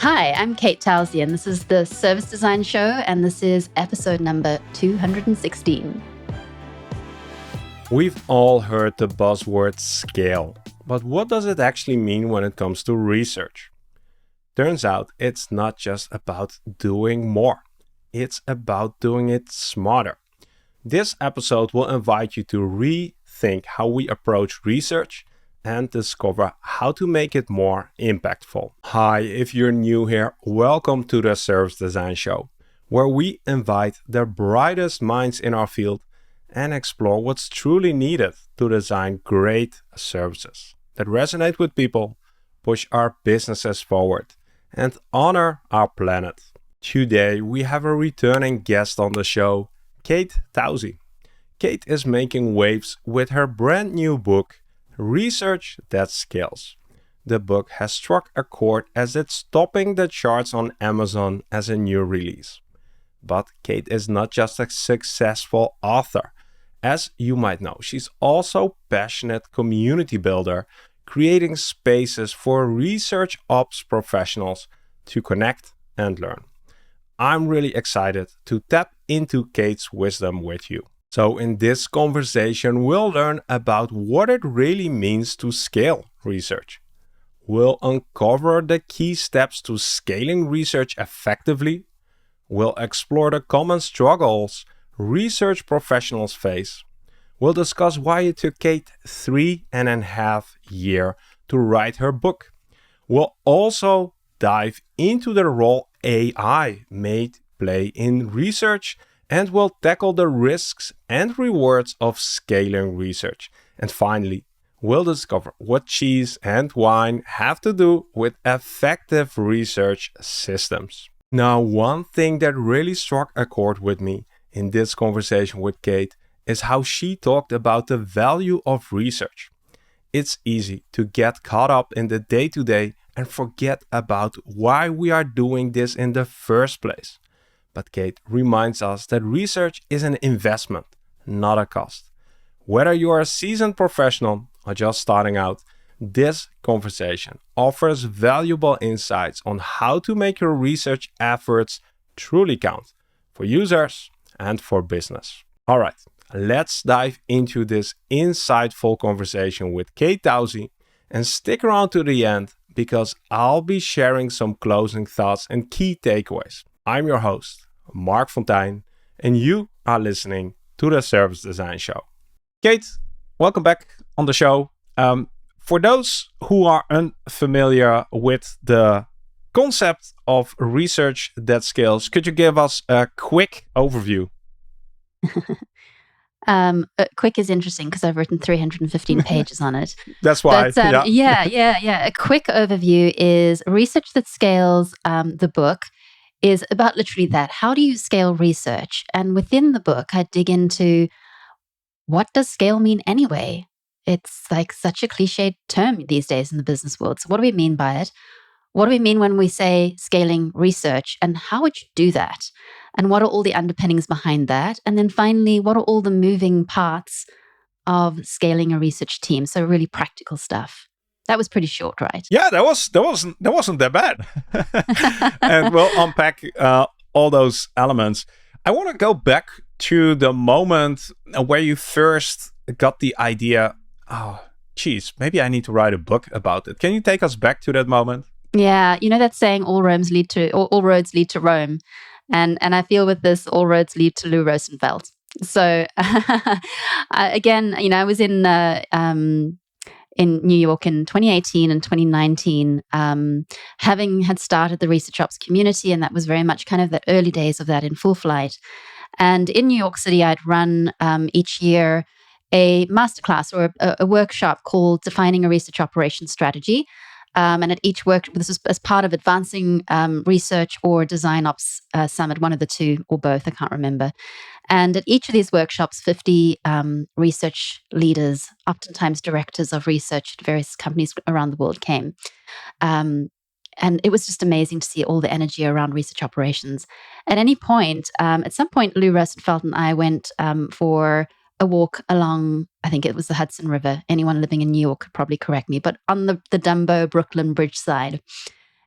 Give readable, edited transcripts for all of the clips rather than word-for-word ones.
Hi, I'm Kate Towsey, and this is the Service Design Show, and this is episode number 216. We've all heard the buzzword scale, but what does it actually mean when it comes to research? Turns out it's not just about doing more, it's about doing it smarter. This episode will invite you to rethink how we approach research and discover how to make it more impactful. Hi, if you're new here, welcome to the Service Design Show, where we invite the brightest minds in our field and explore what's truly needed to design great services that resonate with people, push our businesses forward, and honor our planet. Today, we have a returning guest on the show, Kate Towsey. Kate is making waves with her brand new book, Research That Scales. The book has struck a chord as it's topping the charts on Amazon as a new release. But Kate is not just a successful author. As you might know, she's also a passionate community builder, creating spaces for ResearchOps professionals to connect and learn. I'm really excited to tap into Kate's wisdom with you. So in this conversation, we'll learn about what it really means to scale research. We'll uncover the key steps to scaling research effectively. We'll explore the common struggles research professionals face. We'll discuss why it took Kate 3.5 years to write her book. We'll also dive into the role AI may play in research, and we'll tackle the risks and rewards of scaling research. And finally, we'll discover what cheese and wine have to do with effective research systems. Now, one thing that really struck a chord with me in this conversation with Kate is how she talked about the value of research. It's easy to get caught up in the day-to-day and forget about why we are doing this in the first place. But Kate reminds us that research is an investment, not a cost. Whether you are a seasoned professional or just starting out, this conversation offers valuable insights on how to make your research efforts truly count for users and for business. All right, let's dive into this insightful conversation with Kate Towsey, and stick around to the end because I'll be sharing some closing thoughts and key takeaways. I'm your host, Mark Fontijn, and you are listening to the Service Design Show. Kate, welcome back on the show. For those who are unfamiliar with the concept of research that scales, could you give us a quick overview? Quick is interesting because I've written 315 pages on it. That's why. But, yeah. A quick overview is Research That Scales, the book, is about literally that. How do you scale research? And within the book, I dig into what does scale mean anyway? It's like such a cliched term these days in the business world. So what do we mean by it? What do we mean when we say scaling research? And how would you do that? And what are all the underpinnings behind that? And then finally, what are all the moving parts of scaling a research team? So really practical stuff. That was pretty short, right? Yeah, that wasn't that bad. And we'll unpack all those elements. I want to go back to the moment where you first got the idea, oh, geez, maybe I need to write a book about it. Can you take us back to that moment? Yeah, you know that saying, all roads lead to Rome. And I feel with this, all roads lead to Lou Rosenfeld. So again, I was in New York in 2018 and 2019, having had started the ResearchOps community, and that was very much kind of the early days of that in full flight. And in New York City, I'd run each year a masterclass or a workshop called Defining a Research Operations Strategy. And at each this was as part of Advancing Research or Design Ops Summit, one of the two or both, I can't remember. And at each of these workshops, 50 research leaders, oftentimes directors of research at various companies around the world came. And it was just amazing to see all the energy around research operations. At some point, Lou Rosenfeld and I went for a walk along, I think it was the Hudson River. Anyone living in New York could probably correct me, but on the Dumbo Brooklyn Bridge side.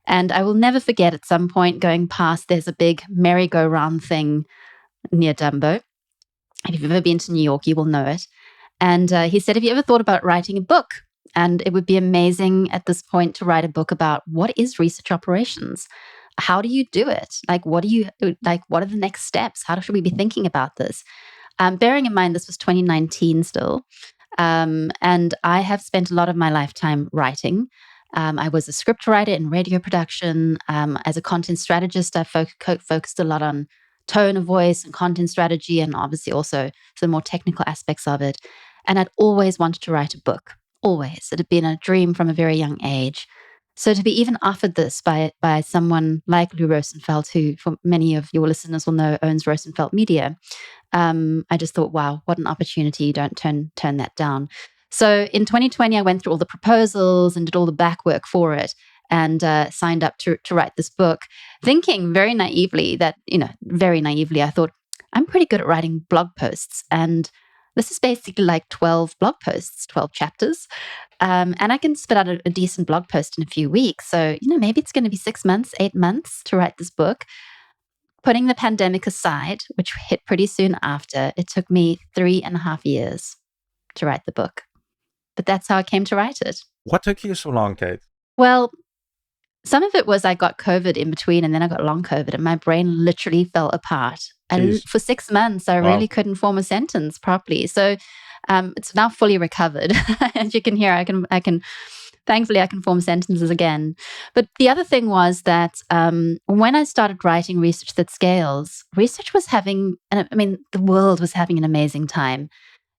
And I will never forget at some point going past, there's a big merry-go-round thing near Dumbo. If you've ever been to New York, you will know it. And he said, have you ever thought about writing a book? And it would be amazing at this point to write a book about what is research operations? How do you do it? What are the next steps? How should we be thinking about this? Bearing in mind, this was 2019 still. And I have spent a lot of my lifetime writing. I was a script writer in radio production. As a content strategist, I focused a lot on tone of voice and content strategy, and obviously also the more technical aspects of it. And I'd always wanted to write a book, always. It had been a dream from a very young age. So to be even offered this by someone like Lou Rosenfeld, who for many of your listeners will know owns Rosenfeld Media, I just thought, wow, what an opportunity. You don't turn that down. So in 2020, I went through all the proposals and did all the back work for it and signed up to write this book, thinking very naively, I thought, I'm pretty good at writing blog posts. And this is basically like 12 blog posts, 12 chapters. And I can spit out a decent blog post in a few weeks. So, maybe it's going to be 6 months, 8 months to write this book. Putting the pandemic aside, which hit pretty soon after, it took me 3.5 years to write the book. But that's how I came to write it. What took you so long, Kate? Well, some of it was I got COVID in between, and then I got long COVID, and my brain literally fell apart. And for 6 months, I really couldn't form a sentence properly. So it's now fully recovered. As you can hear, thankfully, I can form sentences again. But the other thing was that when I started writing Research That Scales, research was the world was having an amazing time,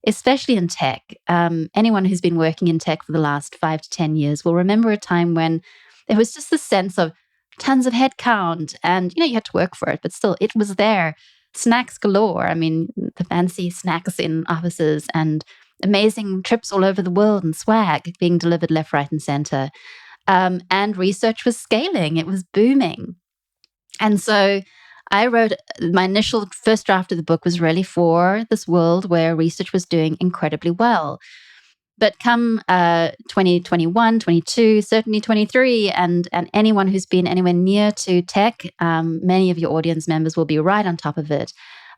especially in tech. Anyone who's been working in tech for the last 5 to 10 years will remember a time when there was just this sense of tons of headcount and, you had to work for it, but still it was there. Snacks galore. The fancy snacks in offices and amazing trips all over the world and swag being delivered left, right, and center. And research was scaling. It was booming. And so I wrote my initial first draft of the book was really for this world where research was doing incredibly well. But come 2021, 22, certainly 23, and anyone who's been anywhere near to tech, many of your audience members will be right on top of it.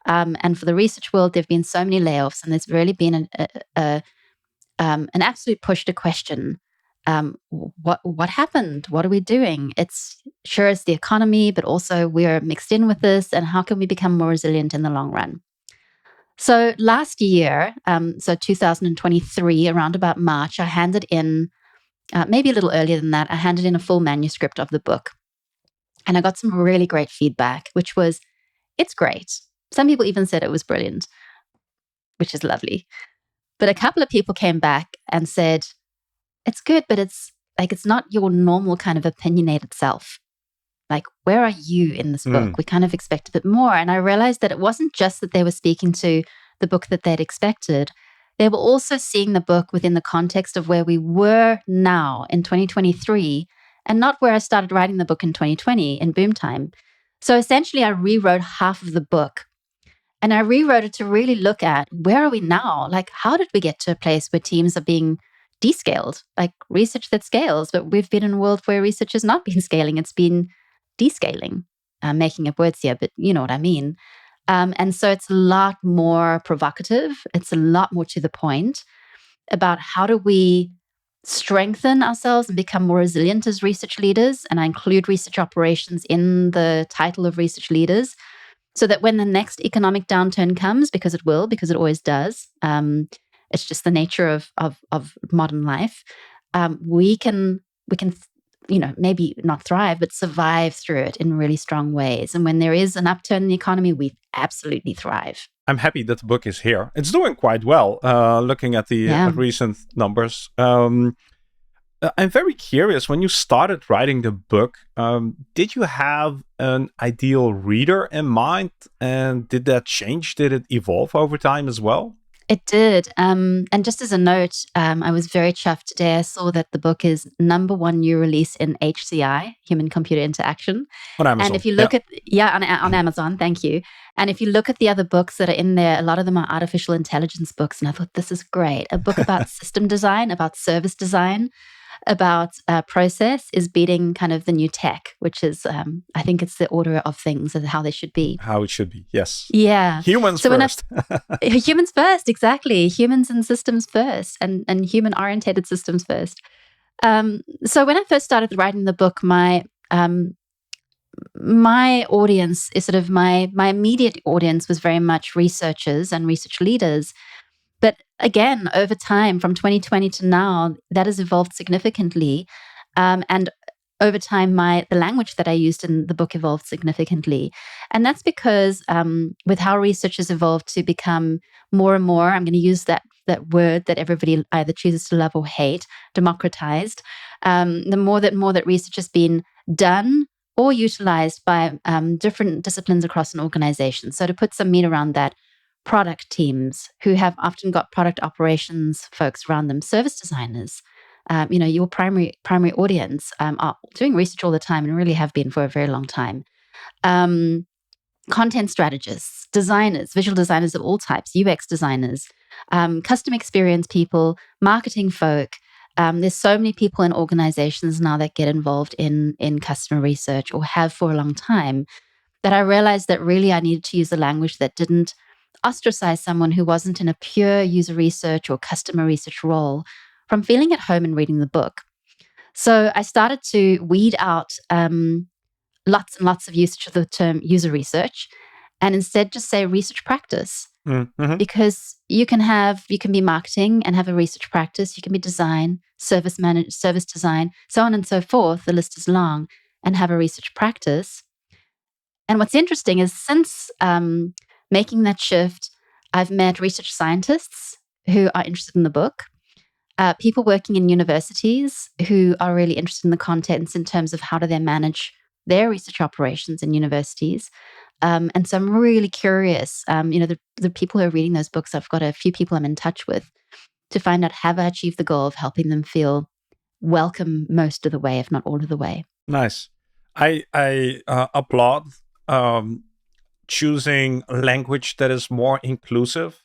And for the research world, there have been so many layoffs, and there's really been an absolute push to question what happened? What are we doing? It's the economy, but also we're mixed in with this, and how can we become more resilient in the long run? So last year, 2023, around about March, I handed in, maybe a little earlier than that, I handed in a full manuscript of the book. And I got some really great feedback, which was, it's great. Some people even said it was brilliant, which is lovely. But a couple of people came back and said, it's good, but it's not your normal kind of opinionated self. Where are you in this book? We kind of expect a bit more. And I realized that it wasn't just that they were speaking to the book that they'd expected. They were also seeing the book within the context of where we were now in 2023 and not where I started writing the book in 2020 in boom time. So essentially, I rewrote half of the book. And I rewrote it to really look at where are we now? How did we get to a place where teams are being descaled? Research that scales. But we've been in a world where research has not been scaling. It's been descaling. I'm making up words here, but you know what I mean. And so it's a lot more provocative. It's a lot more to the point about how do we strengthen ourselves and become more resilient as research leaders. And I include research operations in the title of research leaders so that when the next economic downturn comes, because it will, because it always does, it's just the nature of modern life, we can maybe not thrive, but survive through it in really strong ways. And when there is an upturn in the economy, we absolutely thrive. I'm happy that the book is here. It's doing quite well, looking at the recent numbers. I'm very curious, when you started writing the book, did you have an ideal reader in mind? And did that change? Did it evolve over time as well? It did. And just as a note, I was very chuffed today. I saw that the book is #1 new release in HCI, Human Computer Interaction. On Amazon. And if you look on Amazon, thank you. And if you look at the other books that are in there, a lot of them are artificial intelligence books. And I thought, this is great. A book about system design, about service design. about process is beating kind of the new tech, which is, I think it's the order of things and how they should be. How it should be, yes. Yeah. Humans first. Humans first, exactly. Humans and systems first, and human-orientated systems first. So when I first started writing the book, my audience is sort of my immediate audience was very much researchers and research leaders. But again, over time, from 2020 to now, that has evolved significantly. And over time, the language that I used in the book evolved significantly. And that's because with how research has evolved to become more and more, I'm going to use that word that everybody either chooses to love or hate, democratized. The more that research has been done or utilized by different disciplines across an organization. So to put some meat around that, product teams who have often got product operations folks around them, service designers, your primary audience are doing research all the time and really have been for a very long time. Content strategists, designers, visual designers of all types, UX designers, customer experience people, marketing folk. There's so many people in organizations now that get involved in customer research or have for a long time that I realized that really I needed to use a language that didn't ostracize someone who wasn't in a pure user research or customer research role from feeling at home and reading the book. So I started to weed out lots and lots of usage of the term user research and instead just say research practice. Mm-hmm. Because you can be marketing and have a research practice, you can be design, service design, so on and so forth. The list is long, and have a research practice. And what's interesting is since making that shift, I've met research scientists who are interested in the book, people working in universities who are really interested in the contents in terms of how do they manage their research operations in universities. And so I'm really curious, the people who are reading those books, I've got a few people I'm in touch with to find out, have I achieved the goal of helping them feel welcome most of the way, if not all of the way? Nice. I applaud choosing language that is more inclusive.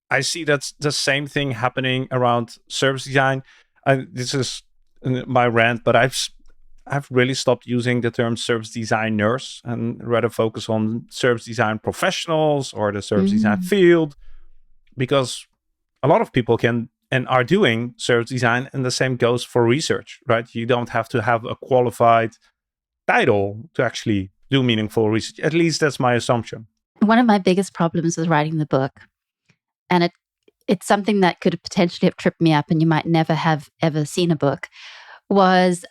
I see that's the same thing happening around service design. This is my rant, but I've really stopped using the term service designers and rather focus on service design professionals or the service design field, because a lot of people can and are doing service design, and the same goes for research, right? You don't have to have a qualified title to actually do meaningful research. At least that's my assumption. One of my biggest problems with writing the book, and it's something that could potentially have tripped me up, and you might never have ever seen a book, was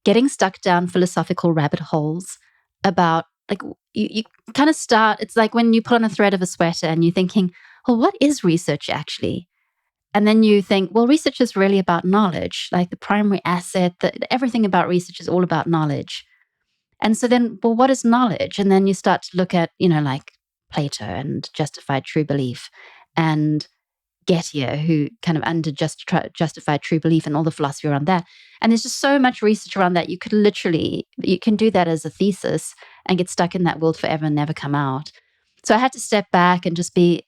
getting stuck down philosophical rabbit holes about, like, you kind of start, it's like when you pull on a thread of a sweater and you're thinking, well, what is research actually? And then you think, well, research is really about knowledge, like the primary asset, that everything about research is all about knowledge. And so then, well, what is knowledge? And then you start to look at, like Plato and justified true belief, and Gettier, who kind of justified true belief and all the philosophy around that. And there's just so much research around that. You can do that as a thesis and get stuck in that world forever and never come out. So I had to step back and just be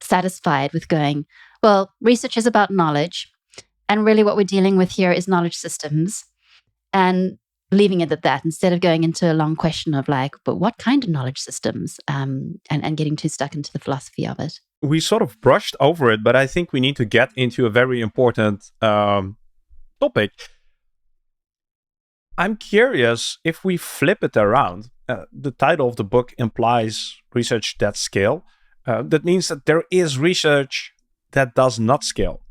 satisfied with going, well, research is about knowledge. And really what we're dealing with here is knowledge systems, and leaving it at that instead of going into a long question of like, but what kind of knowledge systems, and getting too stuck into the philosophy of it. We sort of brushed over it, but I think we need to get into a very important topic. I'm curious if we flip it around. The title of the book implies research that scale. That means that there is research that does not scale.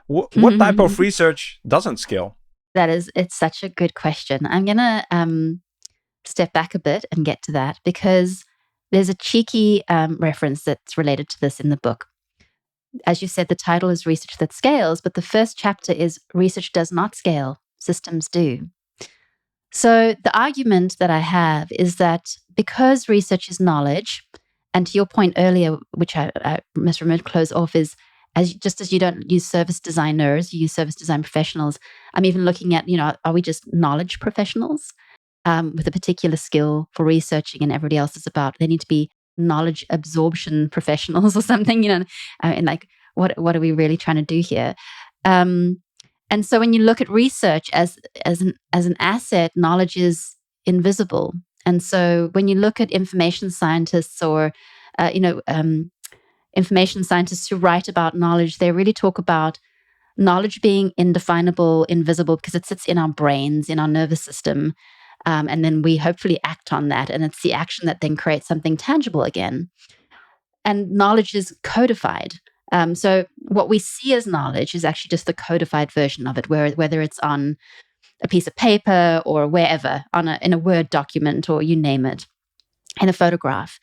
What type of research doesn't scale? It's such a good question. I'm going to step back a bit and get to that, because there's a cheeky reference that's related to this in the book. As you said, the title is Research That Scales, but the first chapter is Research Does Not Scale, Systems Do. So the argument that I have is that because research is knowledge, and to your point earlier, which I must remember to close off, is just as you don't use service designers, you use service design professionals. I'm even looking at, are we just knowledge professionals with a particular skill for researching, and everybody else is about, they need to be knowledge absorption professionals or something, and like, what are we really trying to do here? And And so when you look at research as an asset, knowledge is invisible. And so when you look at information scientists or information scientists who write about knowledge, they really talk about knowledge being indefinable, invisible, because it sits in our brains, in our nervous system. And then we hopefully act on that. And it's the action that then creates something tangible again. And knowledge is codified. So what we see as knowledge is actually just the codified version of it, whether it's on a piece of paper or wherever, in a Word document or you name it, in a photograph.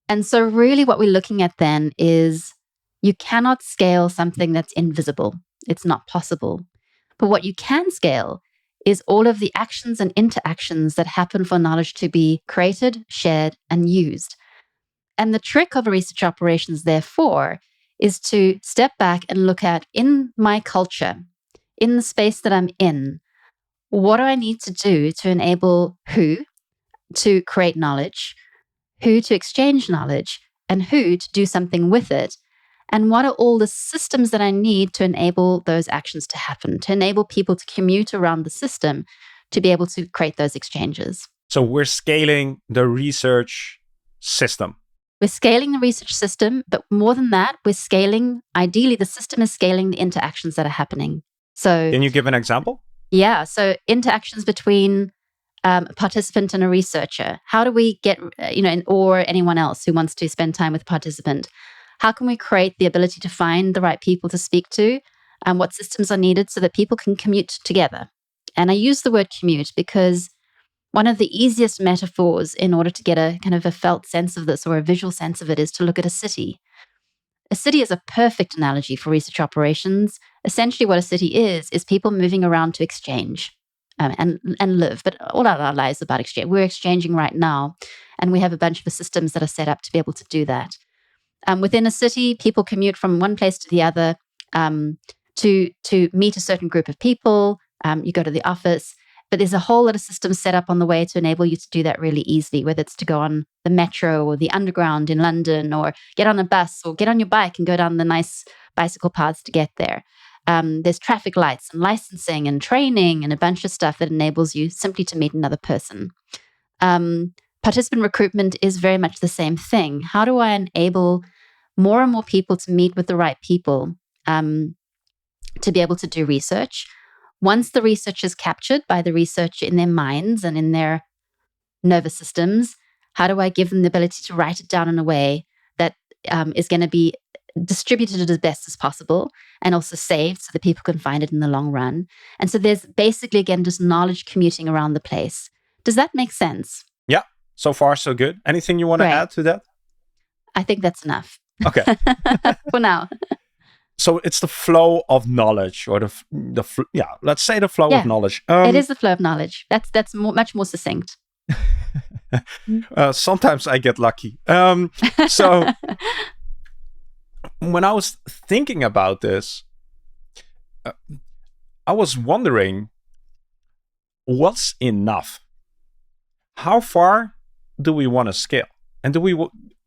And so really what we're looking at then is you cannot scale something that's invisible. It's not possible. But what you can scale is all of the actions and interactions that happen for knowledge to be created, shared, and used. And the trick of research operations, therefore, is to step back and look at, in my culture, in the space that I'm in, what do I need to do to enable who to create knowledge, who to exchange knowledge, and who to do something with it? And what are all the systems that I need to enable those actions to happen, to enable people to commute around the system to be able to create those exchanges? So we're scaling the research system. We're scaling the research system, but more than that, ideally, the system is scaling the interactions that are happening. So, can you give an example? Yeah. So interactions between a participant and a researcher. How do we get, or anyone else who wants to spend time with a participant? How can we create the ability to find the right people to speak to? And what systems are needed so that people can commute together? And I use the word commute because one of the easiest metaphors in order to get a kind of a felt sense of this or a visual sense of it is to look at a city. A city is a perfect analogy for research operations. Essentially what a city is people moving around to exchange and live. But all our lives are about exchange. We're exchanging right now, and we have a bunch of systems that are set up to be able to do that. Within a city, people commute from one place to the other to meet a certain group of people. You go to the office. But there's a whole lot of systems set up on the way to enable you to do that really easily, whether it's to go on the metro or the underground in London, or get on a bus or get on your bike and go down the nice bicycle paths to get there. There's traffic lights and licensing and training and a bunch of stuff that enables you simply to meet another person. Participant recruitment is very much the same thing. How do I enable more and more people to meet with the right people to be able to do research? Once the research is captured by the researcher in their minds and in their nervous systems, how do I give them the ability to write it down in a way that is going to be distributed as best as possible and also saved so that people can find it in the long run? And so there's basically, again, just knowledge commuting around the place. Does that make sense? Yeah, so far so good. Anything you want to add to that? I think that's enough. Okay. For now. So it's the flow of knowledge, or let's say the flow of knowledge. It is the flow of knowledge. That's much more succinct. Sometimes I get lucky. So when I was thinking about this, I was wondering, what's enough? How far do we want to scale? And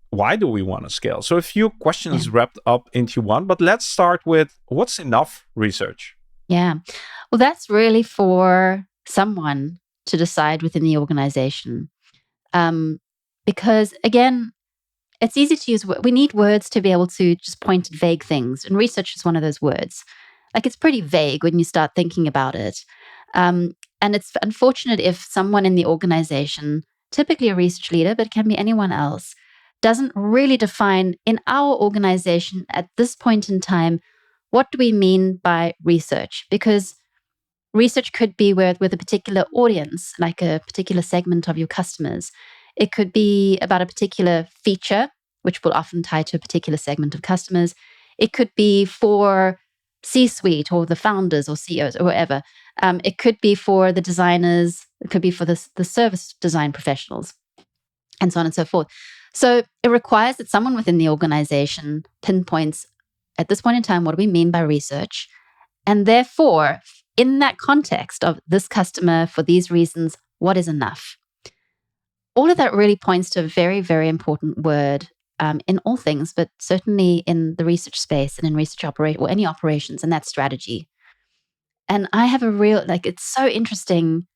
why do we want to scale? So a few questions wrapped up into one, but let's start with, what's enough research? Yeah. Well, that's really for someone to decide within the organization. Because again, it's easy to use. We need words to be able to just point at vague things. And research is one of those words. Like, it's pretty vague when you start thinking about it. And it's unfortunate if someone in the organization, typically a research leader, but it can be anyone else, doesn't really define in our organization at this point in time, what do we mean by research? Because research could be with a particular audience, like a particular segment of your customers. It could be about a particular feature, which will often tie to a particular segment of customers. It could be for C-suite or the founders or CEOs or whatever. It could be for the designers. It could be for the service design professionals, and so on and so forth. So it requires that someone within the organization pinpoints, at this point in time, what do we mean by research? And therefore, in that context of this customer, for these reasons, what is enough? All of that really points to a very, very important word in all things, but certainly in the research space and in research or any operations, and that's strategy. And I have a real, like, it's so interesting.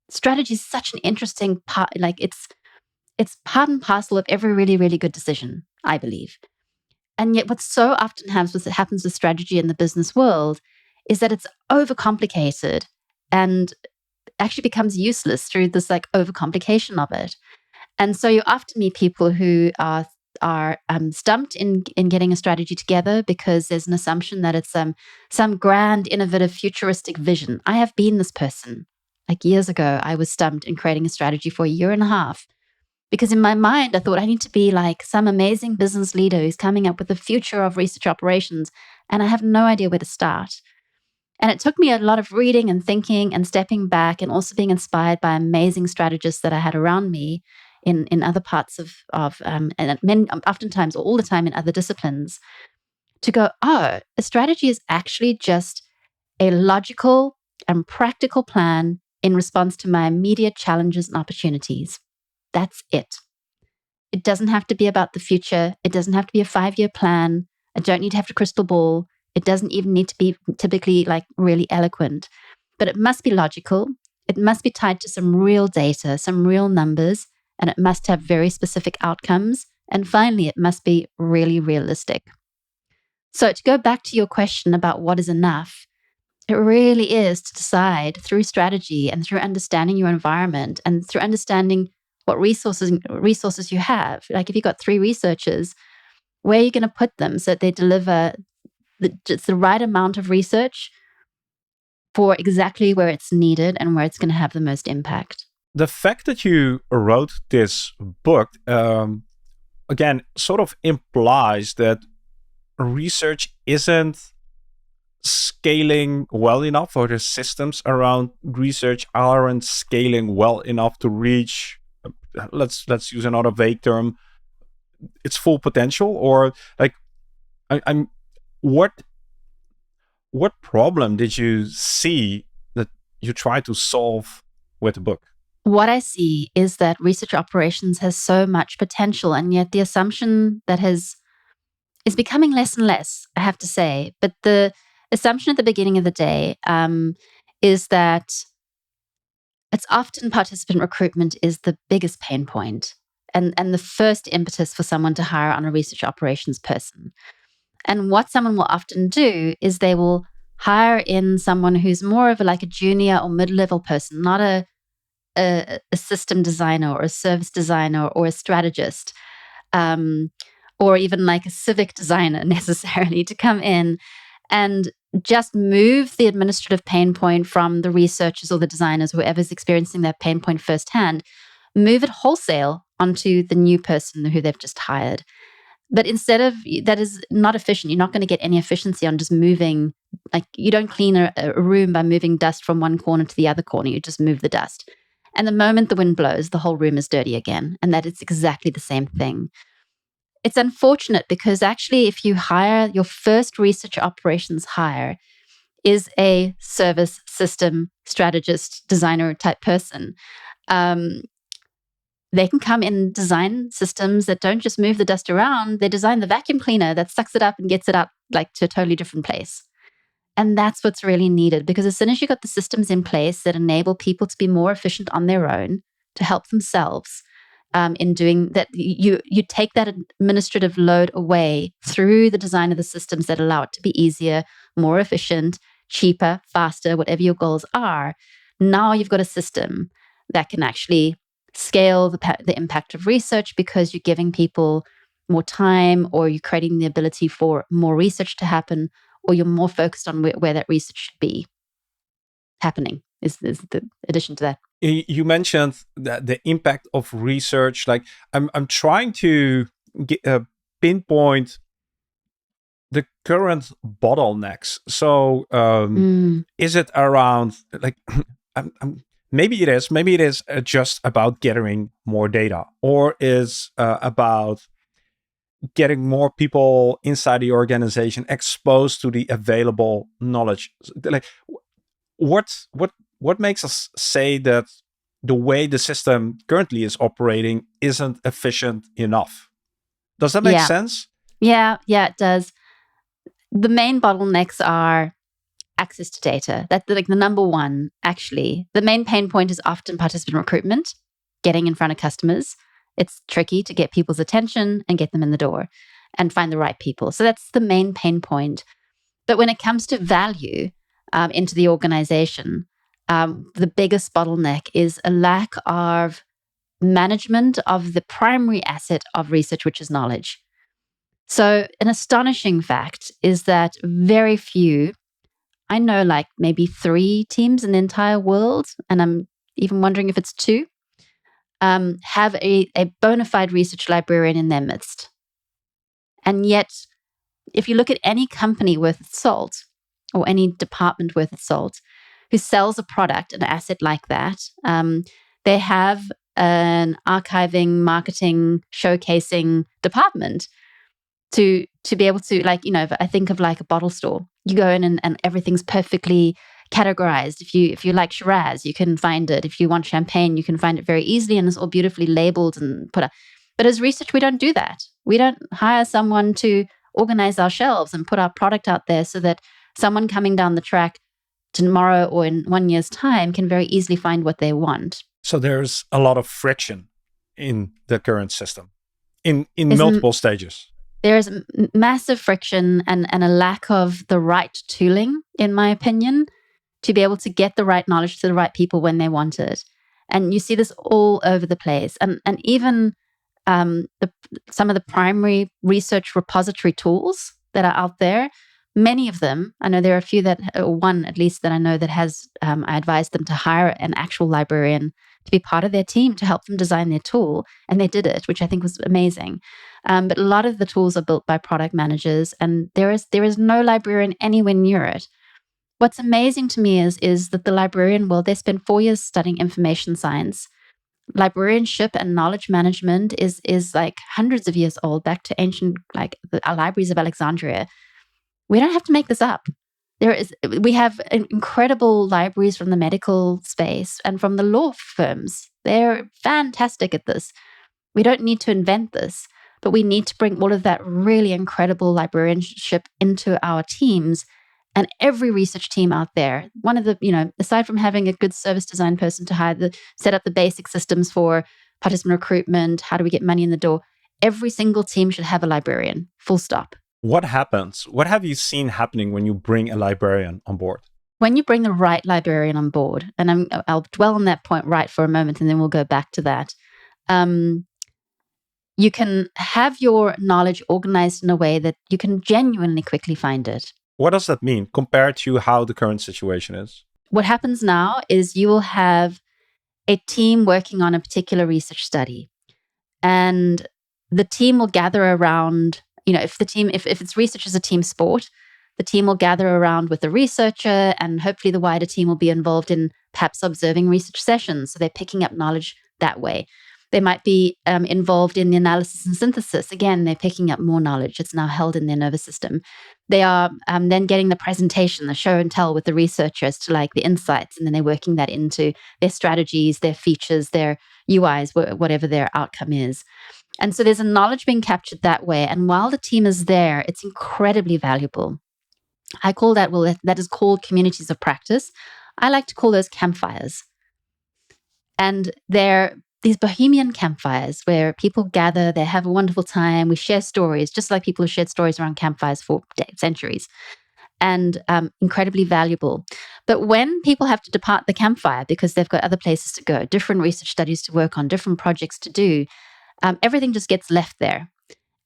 Strategy is such an interesting part. Like, it's part and parcel of every really, really good decision, I believe. And yet, what so often happens with strategy in the business world is that it's overcomplicated and actually becomes useless through this like overcomplication of it. And so you often meet people who are stumped in getting a strategy together because there's an assumption that it's some grand, innovative, futuristic vision. I have been this person. Like years ago, I was stumped in creating a strategy for a year and a half because in my mind, I thought I need to be like some amazing business leader who's coming up with the future of research operations, and I have no idea where to start. And it took me a lot of reading and thinking and stepping back and also being inspired by amazing strategists that I had around me in other parts and many, oftentimes or all the time in other disciplines to go, oh, a strategy is actually just a logical and practical plan in response to my immediate challenges and opportunities. That's it. It doesn't have to be about the future. It doesn't have to be a 5-year plan. I don't need to have a crystal ball. It doesn't even need to be typically like really eloquent, but it must be logical. It must be tied to some real data, some real numbers, and it must have very specific outcomes. And finally, it must be really realistic. So to go back to your question about what is enough, it really is to decide through strategy and through understanding your environment and through understanding what resources you have. Like if you've got 3 researchers, where are you going to put them so that they deliver just the right amount of research for exactly where it's needed and where it's going to have the most impact? The fact that you wrote this book, again, sort of implies that research isn't scaling well enough, or the systems around research aren't scaling well enough to reach, let's use another vague term, its full potential. Or like, I'm what problem did you see that you try to solve with the book? What I see is that research operations has so much potential, and yet the assumption that is becoming less and less, I have to say. But the assumption at the beginning of the day is that it's often participant recruitment is the biggest pain point and the first impetus for someone to hire on a research operations person. And what someone will often do is they will hire in someone who's more of a junior or mid-level person, not a system designer or a service designer or a strategist, or even like a civic designer necessarily, to come in and just move the administrative pain point from the researchers or the designers, whoever's experiencing that pain point firsthand, move it wholesale onto the new person who they've just hired. But instead of that is not efficient. You're not going to get any efficiency on just moving. Like you don't clean a room by moving dust from one corner to the other corner. You just move the dust. And the moment the wind blows, the whole room is dirty again. And that is exactly the same thing. It's unfortunate because actually, if you hire your first research operations hire is a service system strategist, designer type person, they can come in and design systems that don't just move the dust around. They design the vacuum cleaner that sucks it up and gets it out like to a totally different place. And that's what's really needed, because as soon as you've got the systems in place that enable people to be more efficient on their own, to help themselves in doing that, you take that administrative load away through the design of the systems that allow it to be easier, more efficient, cheaper, faster, whatever your goals are. Now you've got a system that can actually scale the impact of research because you're giving people more time, or you're creating the ability for more research to happen, or you're more focused on where that research should be happening, is the addition to that. You mentioned the impact of research. Like I'm trying to pinpoint the current bottlenecks. So is it around like maybe it is just about gathering more data, or is about getting more people inside the organization exposed to the available knowledge? Like what makes us say that the way the system currently is operating isn't efficient enough? Does that make sense? Yeah, it does. The main bottlenecks are access to data. That's like the number one, actually. The main pain point is often participant recruitment, getting in front of customers. It's tricky to get people's attention and get them in the door and find the right people. So that's the main pain point. But when it comes to value into the organization, the biggest bottleneck is a lack of management of the primary asset of research, which is knowledge. So an astonishing fact is that very few, I know like maybe 3 teams in the entire world, and I'm even wondering if it's 2, have a bona fide research librarian in their midst. And yet, if you look at any company worth its salt, or any department worth its salt, who sells a product, an asset like that, they have an archiving, marketing, showcasing department to be able to, like, I think of like a bottle store. You go in and everything's perfectly categorized. If you like Shiraz, you can find it. If you want champagne, you can find it very easily, and it's all beautifully labeled and put up. But as research, we don't do that. We don't hire someone to organize our shelves and put our product out there so that someone coming down the track tomorrow or in 1 year's time can very easily find what they want. So there's a lot of friction in the current system in multiple stages. There is massive friction and a lack of the right tooling, in my opinion, to be able to get the right knowledge to the right people when they want it. And you see this all over the place. And even some of the primary research repository tools that are out there, many of them, I know there are a few one at least that I know that has, I advised them to hire an actual librarian to be part of their team to help them design their tool. And they did it, which I think was amazing. But a lot of the tools are built by product managers, and there is no librarian anywhere near it. What's amazing to me is that the librarian world, they spend 4 years studying information science. Librarianship and knowledge management is like hundreds of years old, back to ancient, like our libraries of Alexandria. We don't have to make this up. We have incredible libraries from the medical space and from the law firms. They're fantastic at this. We don't need to invent this, but we need to bring all of that really incredible librarianship into our teams. And every research team out there, one of the, aside from having a good service design person to set up the basic systems for participant recruitment, how do we get money in the door, every single team should have a librarian, full stop. What happens? What have you seen happening when you bring a librarian on board? When you bring the right librarian on board, and I'll dwell on that point right for a moment, and then we'll go back to that. You can have your knowledge organized in a way that you can genuinely quickly find it. What does that mean compared to how the current situation is? What happens now is you will have a team working on a particular research study, and the team will gather around, if it's research is a team sport, the team will gather around with the researcher, and hopefully the wider team will be involved in perhaps observing research sessions. So they're picking up knowledge that way. They might be involved in the analysis and synthesis. Again, they're picking up more knowledge. It's now held in their nervous system. They are then getting the presentation, the show and tell with the researchers to like the insights, and then they're working that into their strategies, their features, their UIs, whatever their outcome is. And so there's a knowledge being captured that way. And while the team is there, it's incredibly valuable. I call that, that is called communities of practice. I like to call those campfires. And they're these bohemian campfires where people gather, they have a wonderful time, we share stories, just like people have shared stories around campfires for centuries, and incredibly valuable. But when people have to depart the campfire because they've got other places to go, different research studies to work on, different projects to do, everything just gets left there.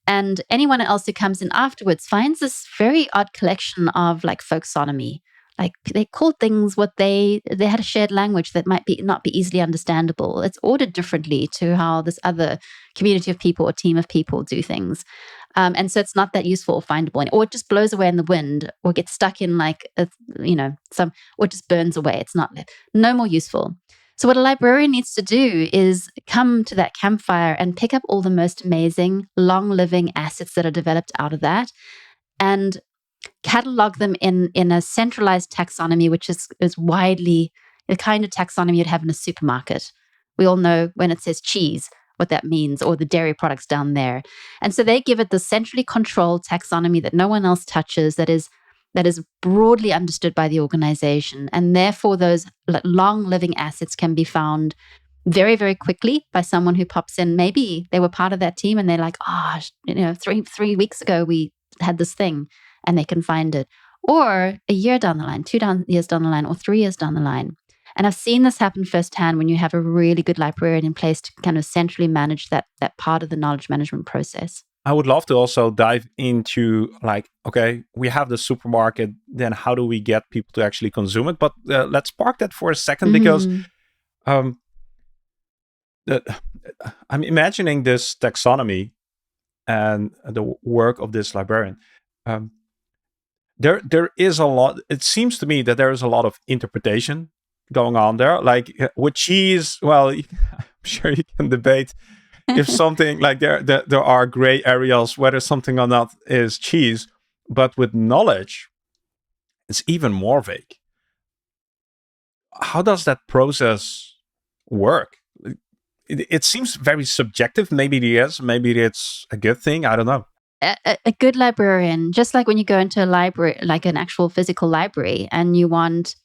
And anyone else who comes in afterwards finds this very odd collection of like folksonomy. Like they called things what they had a shared language that might not be easily understandable. It's ordered differently to how this other community of people or team of people do things. And so it's not that useful or findable, or it just blows away in the wind, or gets stuck in or it just burns away. It's no more useful. So what a librarian needs to do is come to that campfire and pick up all the most amazing, long-living assets that are developed out of that, and catalog them in a centralized taxonomy, which is widely the kind of taxonomy you'd have in a supermarket. We all know when it says cheese, what that means, or the dairy products down there. And so they give it the centrally controlled taxonomy that no one else touches, that is that is broadly understood by the organization. And therefore, those long living assets can be found very, very quickly by someone who pops in. Maybe they were part of that team and they're like, oh, 3 weeks ago, we had this thing, and they can find it. Or a year down the line, 2 years down the line, or 3 years down the line. And I've seen this happen firsthand when you have a really good librarian in place to kind of centrally manage that part of the knowledge management process. I would love to also dive into like, okay, we have the supermarket, then how do we get people to actually consume it? But let's park that for a second because I'm imagining this taxonomy and the work of this librarian. There is a lot, it seems to me that there is a lot of interpretation going on there. Like with cheese, well, I'm sure you can debate if something like there are gray areas whether something or not is cheese, but with knowledge, it's even more vague. How does that process work? It seems very subjective. Maybe it is. Maybe it's a good thing. I don't know. A good librarian, just like when you go into a library, like an actual physical library, and you want,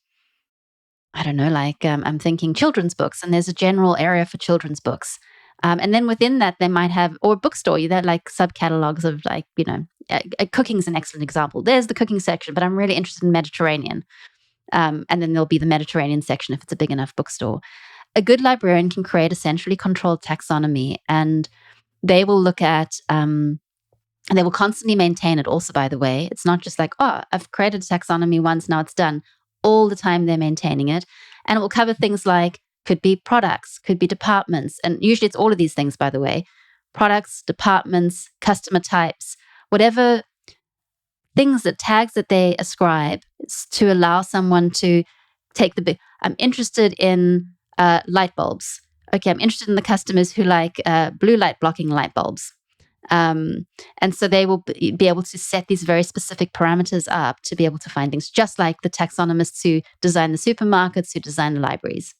I don't know, like I'm thinking children's books, and there's a general area for children's books. And then within that, they might have, or a bookstore, you have like subcatalogs of like, cooking's an excellent example. There's the cooking section, but I'm really interested in Mediterranean. And then there'll be the Mediterranean section if it's a big enough bookstore. A good librarian can create a centrally controlled taxonomy, and they will look at, and they will constantly maintain it also, by the way. It's not just like, oh, I've created a taxonomy once, now it's done. All the time they're maintaining it. And it will cover things like, could be products, could be departments. And usually it's all of these things, by the way. Products, departments, customer types, whatever things, that tags that they ascribe to allow someone to take I'm interested in light bulbs. Okay, I'm interested in the customers who like blue light blocking light bulbs. And so they will be able to set these very specific parameters up to be able to find things, just like the taxonomists who design the supermarkets, who design the libraries.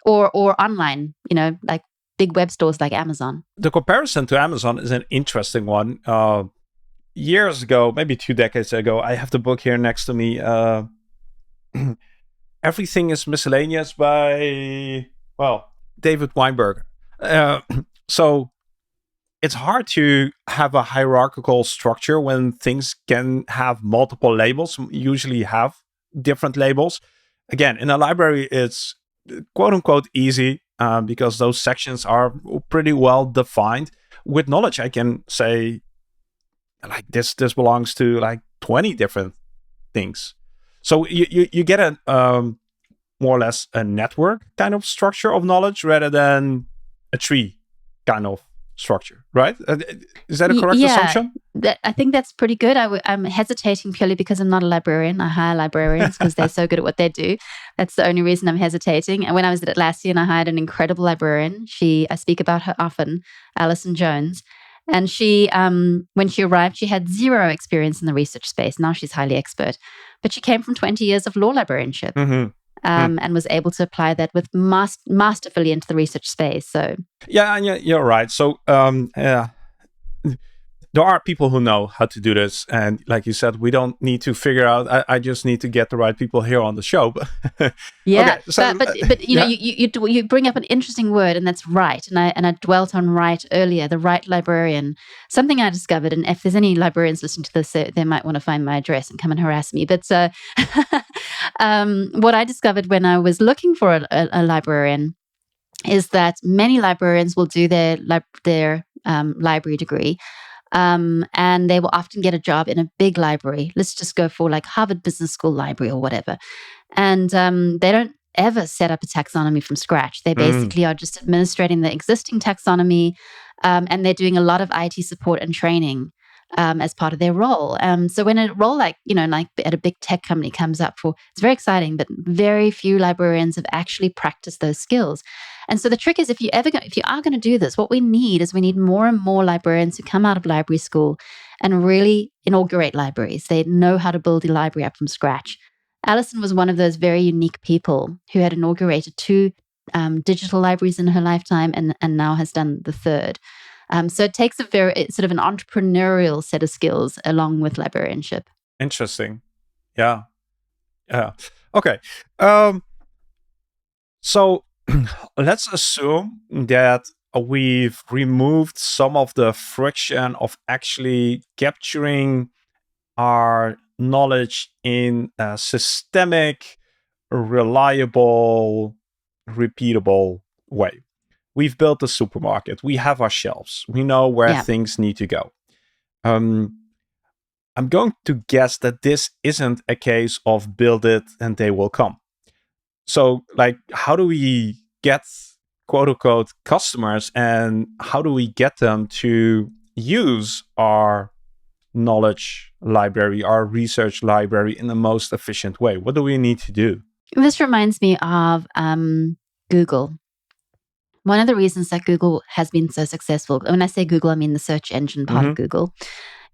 Or online, like big web stores like Amazon. The comparison to Amazon is an interesting one. Years ago, maybe 2 decades ago, I have the book here next to me. Everything is Miscellaneous by, David Weinberger. So it's hard to have a hierarchical structure when things can have multiple labels, usually have different labels. Again, in a library, it's quote unquote easy because those sections are pretty well defined. With knowledge, I can say like this belongs to like 20 different things. So you get a more or less a network kind of structure of knowledge rather than a tree kind of structure, right? Is that a correct assumption? I think that's pretty good. I'm hesitating purely because I'm not a librarian. I hire librarians because they're so good at what they do. That's the only reason I'm hesitating. And when I was at Atlassian, I hired an incredible librarian. I speak about her often, Alison Jones. And she, when she arrived, she had zero experience in the research space. Now she's highly expert. But she came from 20 years of law librarianship. And was able to apply that with masterfully into the research space. So yeah, you're right. So there are people who know how to do this, and like you said, we don't need to figure out. I just need to get the right people here on the show. Yeah, okay, so, but you bring up an interesting word, and that's right. And I dwelt on right earlier. The right librarian. Something I discovered, and if there's any librarians listening to this, they might want to find my address and come and harass me. But what I discovered when I was looking for a librarian is that many librarians will do their library degree. And they will often get a job in a big library. Let's just go for like Harvard Business School library or whatever. And they don't ever set up a taxonomy from scratch. They basically are just administrating the existing taxonomy, and they're doing a lot of IT support and training as part of their role. So when a role like at a big tech company comes up it's very exciting, but very few librarians have actually practiced those skills. And so the trick is, if you are going to do this, what we need more and more librarians who come out of library school and really inaugurate libraries. They know how to build a library up from scratch. Alison was one of those very unique people who had inaugurated 2 digital libraries in her lifetime and now has done the 3rd. So it takes a very sort of an entrepreneurial set of skills along with librarianship. Interesting. Yeah. Yeah. Okay. Um, so let's assume that we've removed some of the friction of actually capturing our knowledge in a systemic, reliable, repeatable way. We've built a supermarket. We have our shelves. We know where Yeah. things need to go. Um, I'm going to guess that this isn't a case of build it and they will come. So, like, how do we get quote unquote customers and how do we get them to use our knowledge library, our research library in the most efficient way? What do we need to do? This reminds me of Google. One of the reasons that Google has been so successful, when I say Google, I mean the search engine part of Google,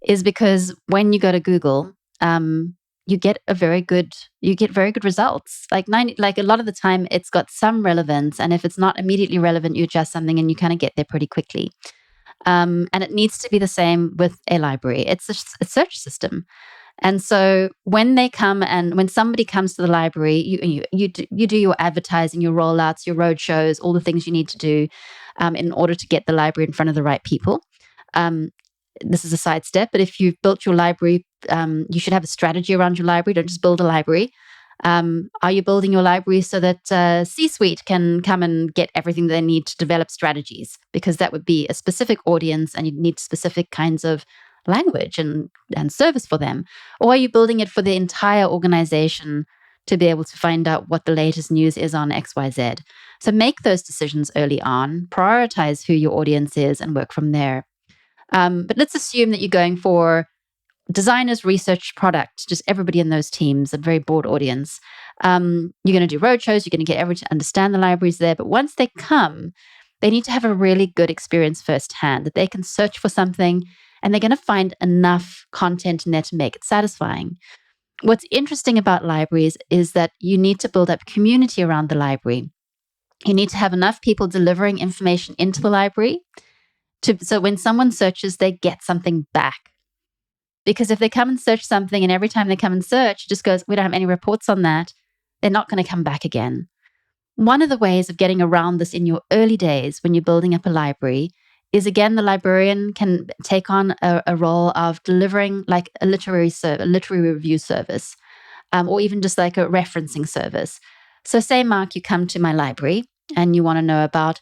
is because when you go to Google, you get very good results. Like a lot of the time, it's got some relevance, and if it's not immediately relevant, you adjust something, and you kind of get there pretty quickly. And it needs to be the same with a library. It's a search system. And so when somebody comes to the library, you do your advertising, your rollouts, your road shows, all the things you need to do in order to get the library in front of the right people. This is a side step, but if you've built your library, you should have a strategy around your library. Don't just build a library. Are you building your library so that C-suite can come and get everything they need to develop strategies? Because that would be a specific audience and you'd need specific kinds of language and service for them. Or are you building it for the entire organization to be able to find out what the latest news is on XYZ? So make those decisions early on, prioritize who your audience is and work from there. But let's assume that you're going for designers, research, product, just everybody in those teams, a very broad audience. You're going to do roadshows, you're going to get everyone to understand the libraries there. But once they come, they need to have a really good experience firsthand, that they can search for something and they're going to find enough content in there to make it satisfying. What's interesting about libraries is that you need to build up community around the library. You need to have enough people delivering information into the library so when someone searches, they get something back. Because if they come and search something and every time they come and search, it just goes, we don't have any reports on that, they're not going to come back again. One of the ways of getting around this in your early days when you're building up a library is, again, the librarian can take on a role of delivering like a literary review service, or even just like a referencing service. So say, Mark, you come to my library and you want to know about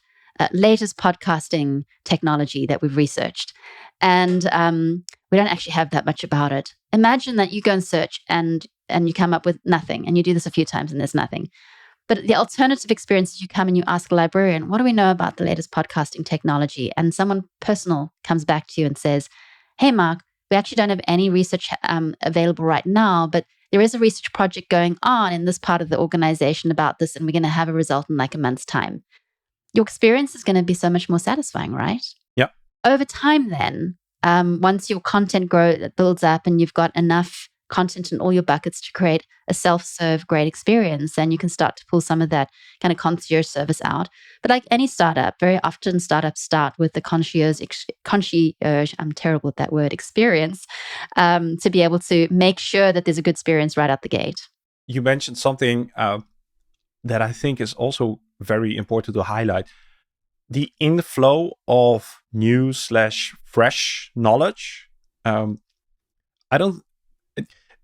latest podcasting technology that we've researched. And we don't actually have that much about it. Imagine that you go and search and you come up with nothing, and you do this a few times and there's nothing. But the alternative experience is you come and you ask a librarian, what do we know about the latest podcasting technology? And someone personal comes back to you and says, hey, Mark, we actually don't have any research available right now, but there is a research project going on in this part of the organization about this, and we're going to have a result in like a month's time. Your experience is going to be so much more satisfying, right? Yeah. Over time then, once your content builds up and you've got enough content in all your buckets to create a self-serve great experience, then you can start to pull some of that kind of concierge service out. But like any startup, very often startups start with the concierge, I'm terrible at that word, experience, to be able to make sure that there's a good experience right out the gate. You mentioned something that I think is also very important to highlight. The inflow of new/fresh knowledge.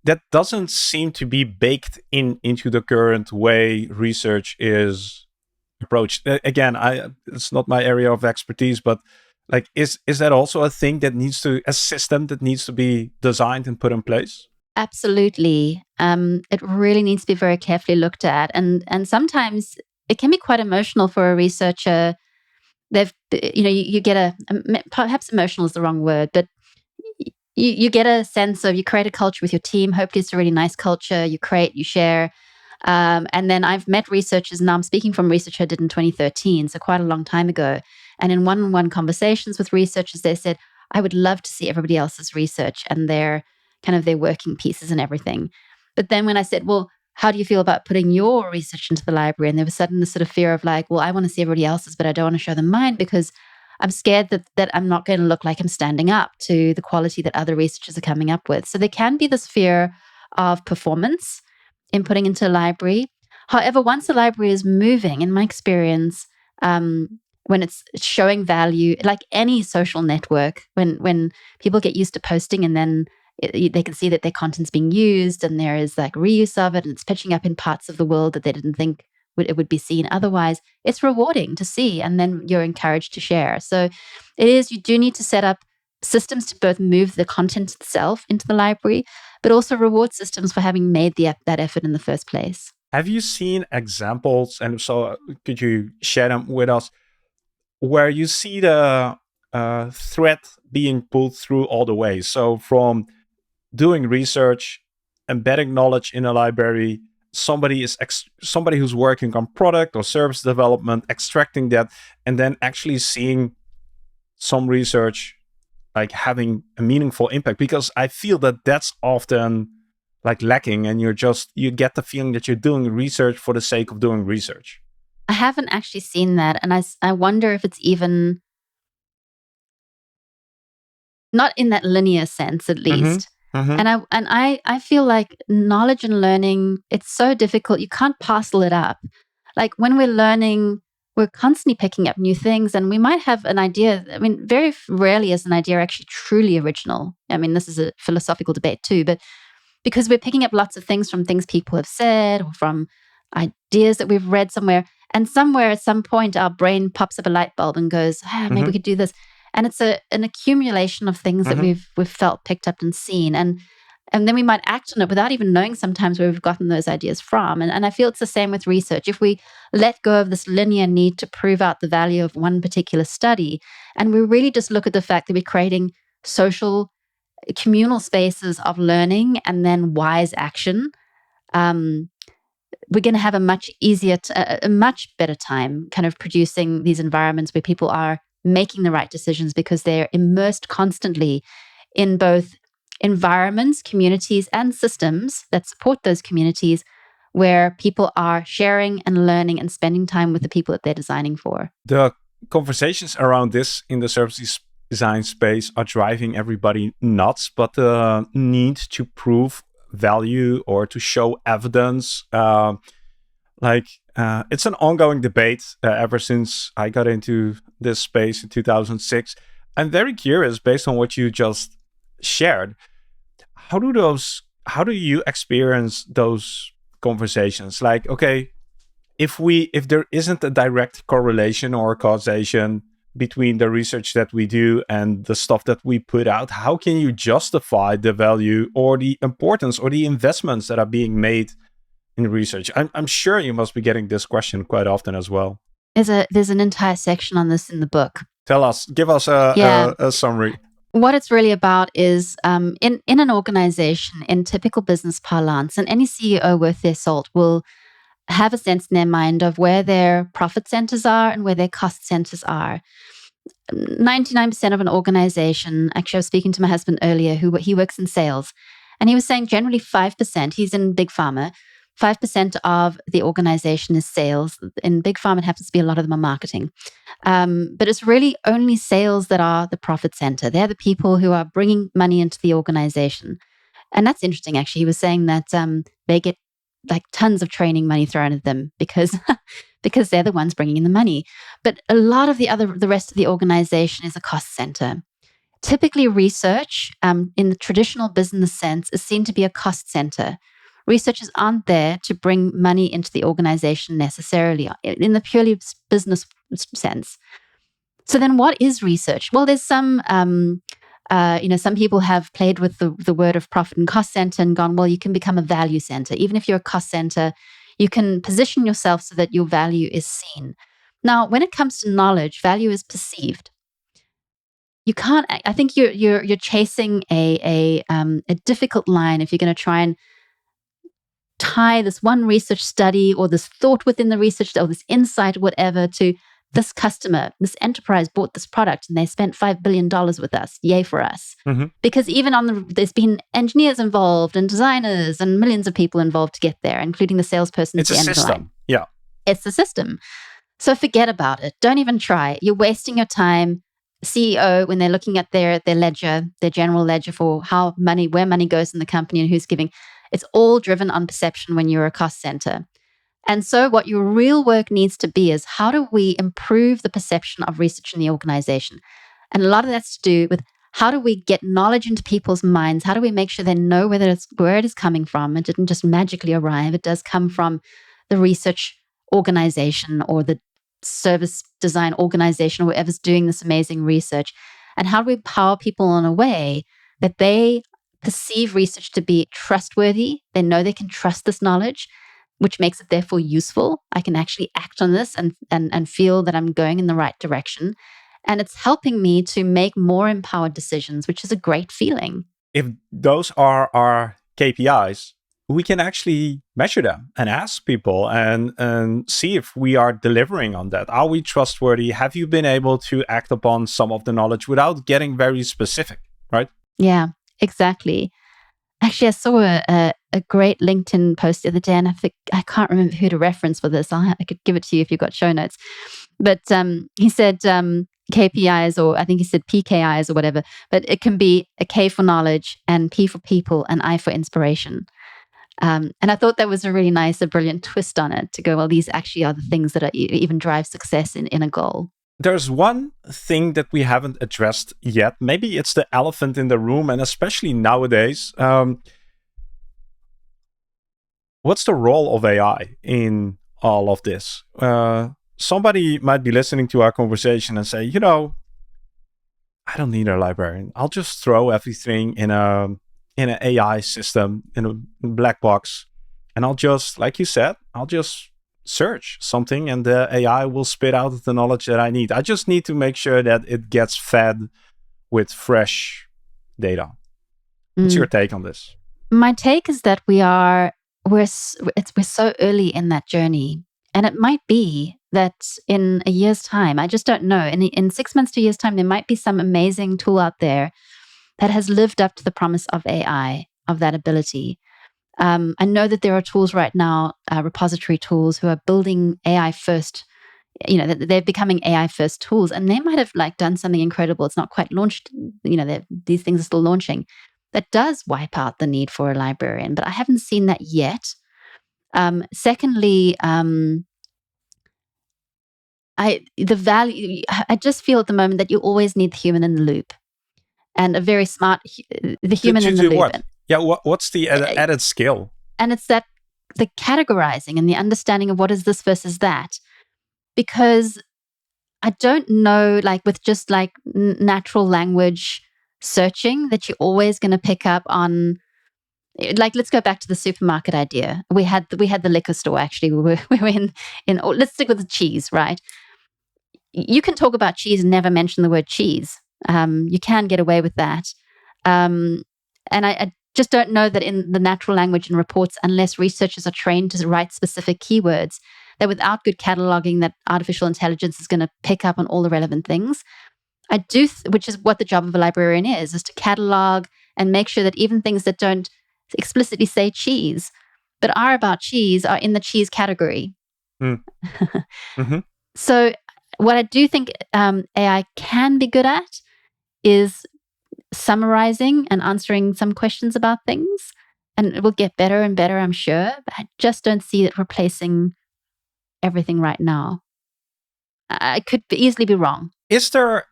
That doesn't seem to be baked into the current way research is approached. Again, it's not my area of expertise, but like, is that also a system that needs to be designed and put in place? Absolutely. It really needs to be very carefully looked at. And sometimes it can be quite emotional for a researcher. You get perhaps emotional is the wrong word, but you get a sense of, you create a culture with your team. Hopefully it's a really nice culture. You create, you share. And then I've met researchers, and now I'm speaking from research I did in 2013, so quite a long time ago. And in one-on-one conversations with researchers, they said, I would love to see everybody else's research and their working pieces and everything. But then when I said, well, how do you feel about putting your research into the library? And there was suddenly this sort of fear of like, well, I want to see everybody else's, but I don't want to show them mine because I'm scared that I'm not going to look like I'm standing up to the quality that other researchers are coming up with. So there can be this fear of performance in putting into a library. However, once the library is moving, in my experience, when it's showing value, like any social network, when people get used to posting and then they can see that their content's being used and there is like reuse of it and it's pitching up in parts of the world that they didn't think it would be seen otherwise, it's rewarding to see, and then you're encouraged to share. So you do need to set up systems to both move the content itself into the library, but also reward systems for having made that effort in the first place. Have you seen examples, and so could you share them with us, where you see the thread being pulled through all the way? So from doing research, embedding knowledge in a library, somebody who's working on product or service development, extracting that, and then actually seeing some research like having a meaningful impact. Because I feel that that's often like lacking, and you get the feeling that you're doing research for the sake of doing research. I haven't actually seen that, and I wonder if it's even not in that linear sense, at least. And I feel like knowledge and learning, it's so difficult. You can't parcel it up. Like when we're learning, we're constantly picking up new things, and we might have an idea. I mean, very rarely is an idea actually truly original. I mean, this is a philosophical debate too, but because we're picking up lots of things from things people have said or from ideas that we've read somewhere, and somewhere at some point our brain pops up a light bulb and goes, maybe we could do this. And it's an accumulation of things that we've felt, picked up and seen. And then we might act on it without even knowing sometimes where we've gotten those ideas from. And I feel it's the same with research. If we let go of this linear need to prove out the value of one particular study, and we really just look at the fact that we're creating social, communal spaces of learning and then wise action, we're going to have a much easier, a much better time kind of producing these environments where people are making the right decisions because they're immersed constantly in both environments, communities, and systems that support those communities where people are sharing and learning and spending time with the people that they're designing for. The conversations around this in the service design space are driving everybody nuts, but the need to prove value or to show evidence, it's an ongoing debate ever since I got into this space in 2006. I'm very curious, based on what you just shared, how do you experience those conversations? Like, okay, if there isn't a direct correlation or causation between the research that we do and the stuff that we put out, how can you justify the value or the importance or the investments that are being made in research? I'm sure you must be getting this question quite often as well. There's an entire section on this in the book. Give us a summary. What it's really about is in an organization, in typical business parlance, and any CEO worth their salt will have a sense in their mind of where their profit centers are and where their cost centers are. 99% of an organization, actually I was speaking to my husband earlier, he works in sales, and he was saying generally 5%, he's in big pharma, 5% of the organization is sales. In big pharma, it happens to be a lot of them are marketing. But it's really only sales that are the profit center. They're the people who are bringing money into the organization. And that's interesting, actually. He was saying that they get like tons of training money thrown at them because they're the ones bringing in the money. But a lot of the rest of the organization is a cost center. Typically, research in the traditional business sense is seen to be a cost center. Researchers aren't there to bring money into the organization necessarily in the purely business sense. So then what is research? Well, there's some people have played with the word of profit and cost center and gone, well, you can become a value center. Even if you're a cost center, you can position yourself so that your value is seen. Now, when it comes to knowledge, value is perceived. You can't, I think you're chasing a difficult line if you're going to try and tie this one research study or this thought within the research or this insight or whatever to this customer, this enterprise bought this product and they spent $5 billion with us. Yay for us. Mm-hmm. Because even there's been engineers involved and designers and millions of people involved to get there, including the salesperson. It's a system. Yeah. It's the system. So forget about it. Don't even try. You're wasting your time. CEO, when they're looking at their ledger, their general ledger for where money goes in the company and who's giving, It's all driven on perception when you're a cost center. And so what your real work needs to be is, how do we improve the perception of research in the organization? And a lot of that's to do with, how do we get knowledge into people's minds? How do we make sure they know where it is coming from? It didn't just magically arrive. It does come from the research organization or the service design organization or whoever's doing this amazing research. And how do we empower people in a way that they perceive research to be trustworthy? They know they can trust this knowledge, which makes it therefore useful. I can actually act on this and feel that I'm going in the right direction. And it's helping me to make more empowered decisions, which is a great feeling. If those are our KPIs, we can actually measure them and ask people and see if we are delivering on that. Are we trustworthy? Have you been able to act upon some of the knowledge without getting very specific, right? Yeah, exactly. Actually, I saw a great LinkedIn post the other day, and I can't remember who to reference for this. I could give it to you if you've got show notes. But he said KPIs, or I think he said PKIs or whatever, but it can be a K for knowledge and P for people and I for inspiration. And I thought that was a really nice, a brilliant twist on it, to go, well, these actually are the things that even drive success in a goal. There's one thing that we haven't addressed yet. Maybe it's the elephant in the room, and especially nowadays. What's the role of AI in all of this? Somebody might be listening to our conversation and say, I don't need a librarian. I'll just throw everything in an AI system, in a black box, and I'll just, like you said, I'll just search something and the AI will spit out the knowledge that I need. I just need to make sure that it gets fed with fresh data. What's your take on this? My take is that we're so early in that journey, and it might be that in a year's time, I just don't know, in 6 months to a year's time, there might be some amazing tool out there that has lived up to the promise of AI, of that ability. I know that there are tools right now, repository tools, who are building AI first. They're becoming AI first tools, and they might have done something incredible. It's not quite launched. These things are still launching. That does wipe out the need for a librarian, but I haven't seen that yet. Secondly, I just feel at the moment that you always need the human in the loop, and a very smart, the human in the loop. What? Yeah, what's the added skill? And it's that the categorizing and the understanding of what is this versus that. Because I don't know, with just natural language searching, that you're always going to pick up on. Let's go back to the supermarket idea. We had the liquor store, actually. We were in let's stick with the cheese, right? You can talk about cheese and never mention the word cheese. You can get away with that. And I just don't know that in the natural language and reports, unless researchers are trained to write specific keywords, that without good cataloging, that artificial intelligence is going to pick up on all the relevant things. I do, which is what the job of a librarian is to catalog and make sure that even things that don't explicitly say cheese, but are about cheese, are in the cheese category. Mm-hmm. So what I do think AI can be good at is summarizing and answering some questions about things, and it will get better and better, I'm sure, but I just don't see it replacing everything right now. I could easily be wrong. Is there,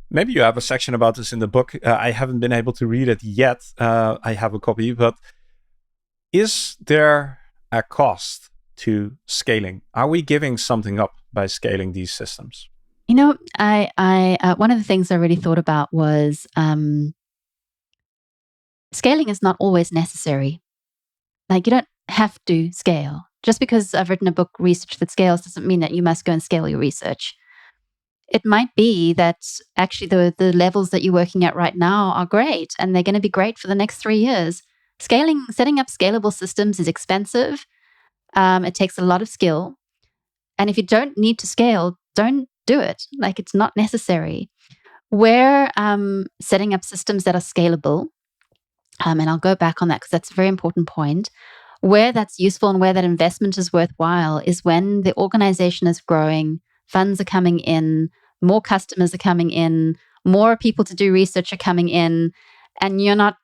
maybe you have a section about this in the book. I haven't been able to read it yet. I have a copy, but is there a cost to scaling? Are we giving something up by scaling these systems? I one of the things I really thought about was scaling is not always necessary. You don't have to scale. Just because I've written a book, Research That Scales, doesn't mean that you must go and scale your research. It might be that actually the levels that you're working at right now are great, and they're going to be great for the next 3 years. Setting up scalable systems is expensive. It takes a lot of skill. And if you don't need to scale, don't do it. It's not necessary. We're setting up systems that are scalable. And I'll go back on that because that's a very important point. Where that's useful and where that investment is worthwhile is when the organization is growing, funds are coming in, more customers are coming in, more people to do research are coming in, and you're not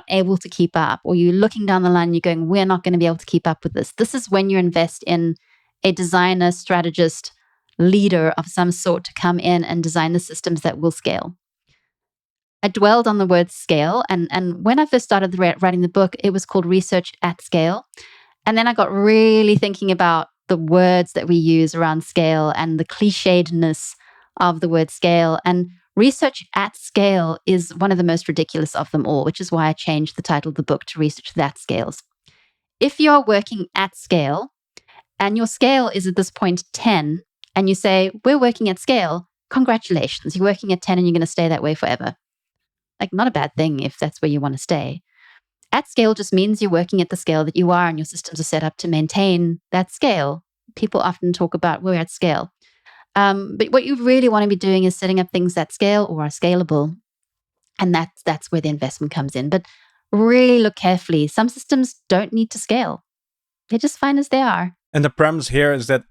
able to keep up, or you're looking down the line, you're going, we're not going to be able to keep up with this. This is when you invest in a designer, strategist, leader of some sort to come in and design the systems that will scale. I dwelled on the word scale, and when I first started writing the book, it was called Research at Scale. And then I got really thinking about the words that we use around scale and the clichédness of the word scale. And research at scale is one of the most ridiculous of them all, which is why I changed the title of the book to Research That Scales. If you're working at scale and your scale is at this point 10, and you say, we're working at scale, congratulations, you're working at 10 and you're going to stay that way forever. Like, not a bad thing if that's where you want to stay. At scale just means you're working at the scale that you are, and your systems are set up to maintain that scale. People often talk about we're at scale. But what you really want to be doing is setting up things that scale or are scalable. And that's where the investment comes in. But really look carefully. Some systems don't need to scale. They're just fine as they are. And the premise here is that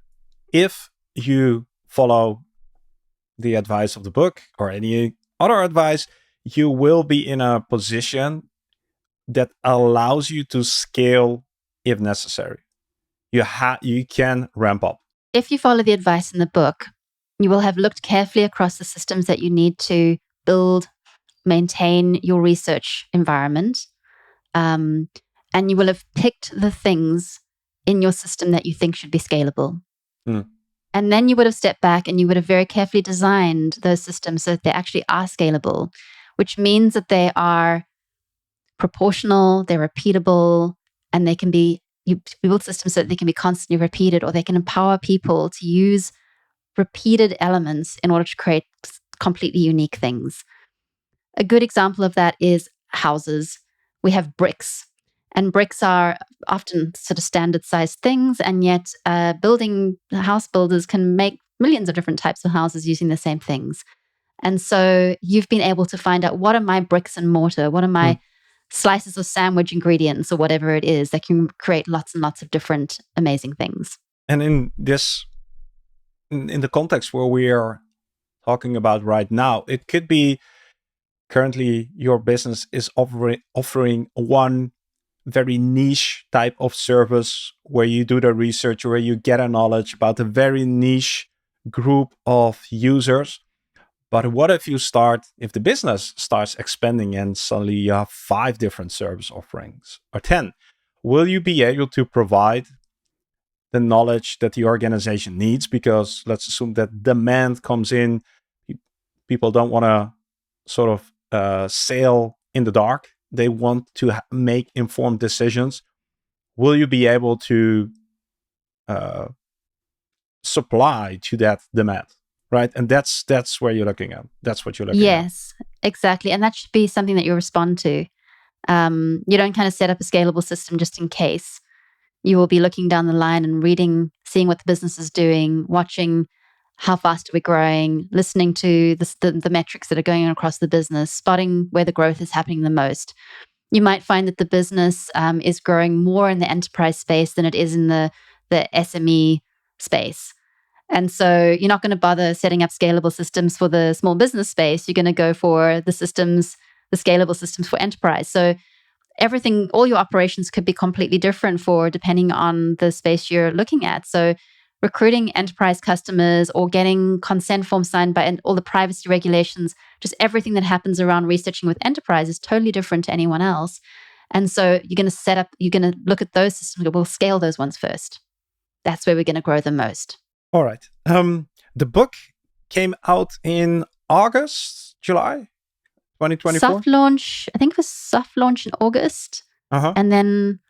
if you follow the advice of the book or any other advice, you will be in a position that allows you to scale if necessary. You can ramp up. If you follow the advice in the book, you will have looked carefully across the systems that you need to build, maintain your research environment, and you will have picked the things in your system that you think should be scalable. And then you would have stepped back and you would have very carefully designed those systems so that they actually are scalable, which means that they are proportional, they're repeatable, and they can be, you build systems so that they can be constantly repeated, or they can empower people to use repeated elements in order to create completely unique things. A good example of that is houses. We have bricks, and bricks are often sort of standard sized things, and yet house builders can make millions of different types of houses using the same things. And so you've been able to find out, what are my bricks and mortar? What are my slices of sandwich ingredients, or whatever it is, that can create lots and lots of different amazing things. And in the context where we are talking about right now, it could be currently your business is offering one very niche type of service where you do the research, where you get a knowledge about a very niche group of users. But what if the business starts expanding and suddenly you have 5 different service offerings or 10? Will you be able to provide the knowledge that the organization needs? Because let's assume that demand comes in. People don't want to sort of sail in the dark. They want to make informed decisions. Will you be able to supply to that demand? Right. And that's where you're looking at. That's what you're looking at. Yes, exactly. And that should be something that you respond to. You don't kind of set up a scalable system just in case. You will be looking down the line and reading, seeing what the business is doing, watching how fast are we growing, listening to the metrics that are going on across the business, spotting where the growth is happening the most. You might find that the business is growing more in the enterprise space than it is in the SME space. And so you're not going to bother setting up scalable systems for the small business space. You're going to go for the scalable systems for enterprise. So all your operations could be completely different depending on the space you're looking at. So recruiting enterprise customers or getting consent forms signed by all the privacy regulations, just everything that happens around researching with enterprise is totally different to anyone else. And so you're going to look at those systems. We'll scale those ones first. That's where we're going to grow the most. All right. The book came out in July 2024? Soft launch, I think it was soft launch in August. And then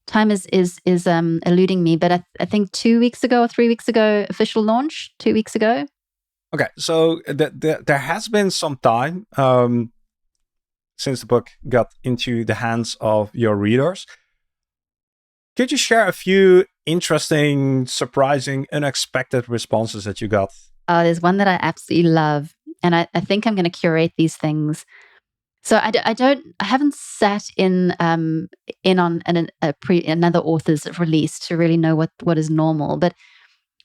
time is eluding me, but I think 2 weeks ago or 3 weeks ago, official launch, 2 weeks ago. Okay, so there has been some time since the book got into the hands of your readers. Could you share a few interesting, surprising, unexpected responses that you got? There's one that I absolutely love, and I think I'm going to curate these things. So I haven't sat in on another author's release to really know what is normal. But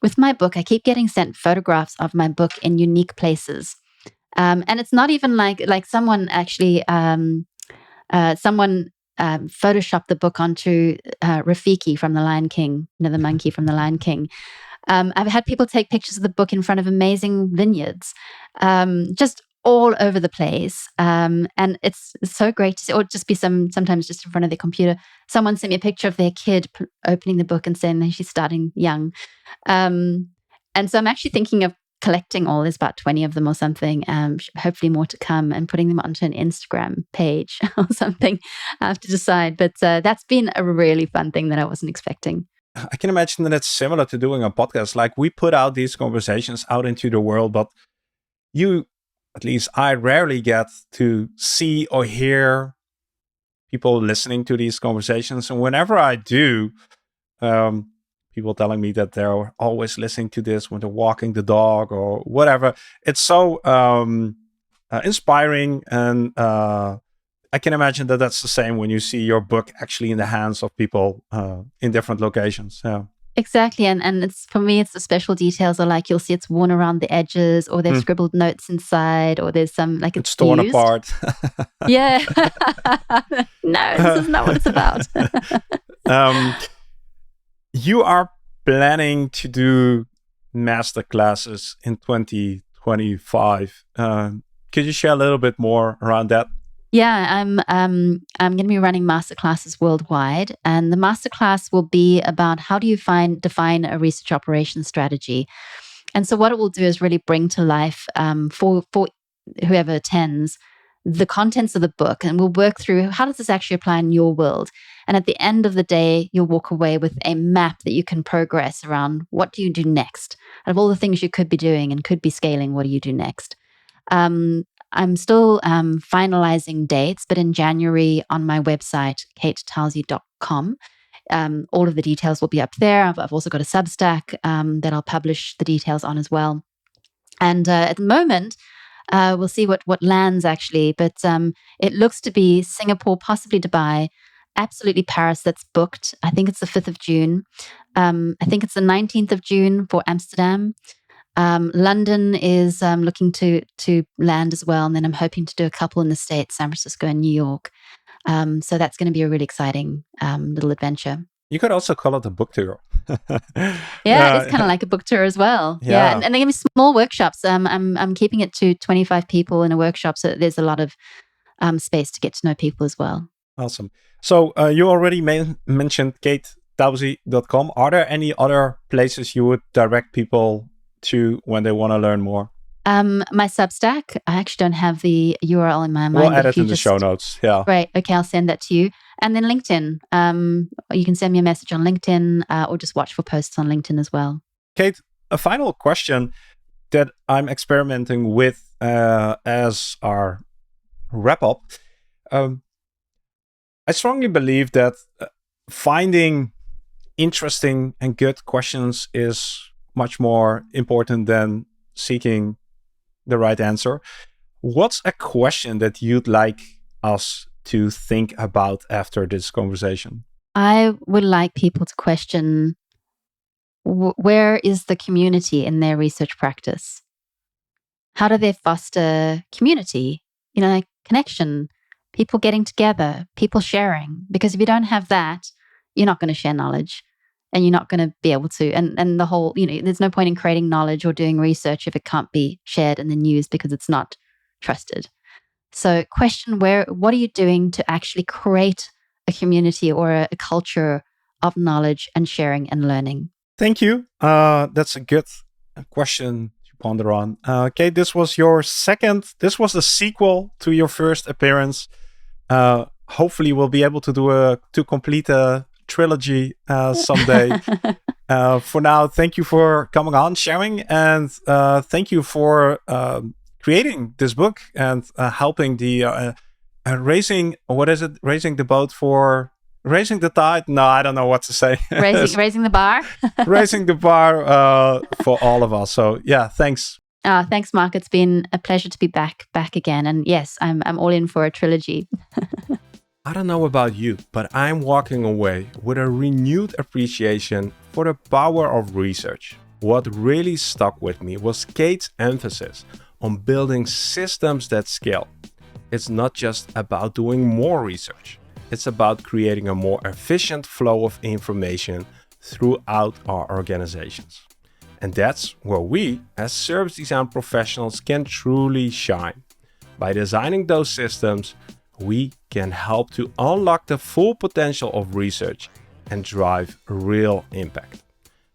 with my book, I keep getting sent photographs of my book in unique places. And it's not even like someone actually photoshopped the book onto Rafiki from The Lion King, the monkey from The Lion King. I've had people take pictures of the book in front of amazing vineyards, just all over the place. And it's so great to see, or just be sometimes just in front of their computer. Someone sent me a picture of their kid opening the book and saying that she's starting young. And so I'm actually thinking of collecting all. There's about 20 of them or something, hopefully more to come, and putting them onto an Instagram page or something. I have to decide. But that's been a really fun thing that I wasn't expecting. I can imagine that it's similar to doing a podcast. Like, we put out these conversations out into the world, but at least I rarely get to see or hear people listening to these conversations. And whenever I do, people telling me that they're always listening to this when they're walking the dog or whatever. It's so inspiring. And I can imagine that that's the same when you see your book actually in the hands of people in different locations. Yeah. Exactly. And it's, for me, it's the special details are like, you'll see it's worn around the edges, or there's scribbled notes inside, or there's some, like, it's torn used. apart. Yeah. No, this is not what it's about. You are planning to do masterclasses in 2025. Could you share a little bit more around that? Yeah, I'm going to be running masterclasses worldwide, and the masterclass will be about how do you define a research operations strategy. And so what it will do is really bring to life for whoever attends the contents of the book, and we'll work through how does this actually apply in your world. And at the end of the day, you'll walk away with a map that you can progress around. What do you do next? Out of all the things you could be doing and could be scaling, what do you do next? I'm still finalizing dates, but in January on my website, katetowsey.com, all of the details will be up there. I've also got a Substack that I'll publish the details on as well. And at the moment, we'll see what lands actually, but it looks to be Singapore, possibly Dubai, absolutely Paris, that's booked. I think it's the 5th of June. I think it's the 19th of June for Amsterdam. London is looking to land as well. And then I'm hoping to do a couple in the States, San Francisco and New York. So that's going to be a really exciting little adventure. You could also call it a book tour. Yeah, it's kind of like a book tour as well. Yeah. And they're going to be small workshops. I'm keeping it to 25 people in a workshop, so there's a lot of space to get to know people as well. Awesome. So you already mentioned katetowsey.com. Are there any other places you would direct people to when they want to learn more? My Substack, I actually don't have the URL in my mind. We'll add it in the show notes. Yeah. Right. Okay, I'll send that to you. And then LinkedIn. You can send me a message on LinkedIn or just watch for posts on LinkedIn as well. Kate, a final question that I'm experimenting with as our wrap-up. I strongly believe that finding interesting and good questions is much more important than seeking the right answer. What's a question that you'd like us to think about after this conversation? I would like people to question where is the community in their research practice? How do they foster community? Like connection, people getting together, people sharing. Because if you don't have that, you're not going to share knowledge. And you're not going to be able to, and the whole, there's no point in creating knowledge or doing research if it can't be shared and then used because it's not trusted. So question what are you doing to actually create a community or a culture of knowledge and sharing and learning? Thank you. That's a good question to ponder on. Kate, this was the sequel to your first appearance. Hopefully we'll be able to complete a trilogy someday. For now, thank you for coming on, sharing, and thank you for creating this book and helping the raising the boat for raising the tide. No, I don't know what to say. Raising the bar. Raising the bar for all of us. So yeah, thanks. Thanks, Mark. It's been a pleasure to be back again. And yes, I'm all in for a trilogy. I don't know about you, but I'm walking away with a renewed appreciation for the power of research. What really stuck with me was Kate's emphasis on building systems that scale. It's not just about doing more research. It's about creating a more efficient flow of information throughout our organizations. And that's where we, as service design professionals, can truly shine. By designing those systems, we can help to unlock the full potential of research and drive real impact.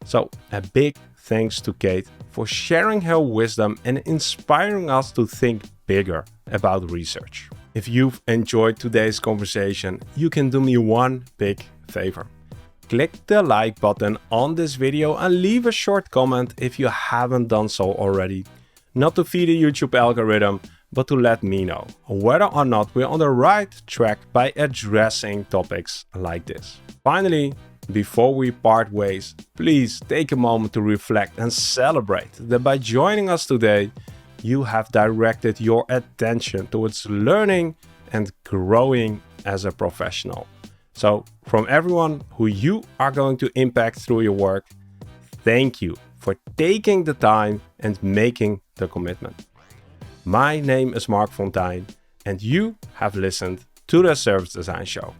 So, a big thanks to Kate for sharing her wisdom and inspiring us to think bigger about research. If you've enjoyed today's conversation, you can do me one big favor. Click the like button on this video and leave a short comment if you haven't done so already. Not to feed the YouTube algorithm, but to let me know whether or not we're on the right track by addressing topics like this. Finally, before we part ways, please take a moment to reflect and celebrate that by joining us today, you have directed your attention towards learning and growing as a professional. So, from everyone who you are going to impact through your work, thank you for taking the time and making the commitment. My name is Mark Fontijn, and you have listened to the Service Design Show.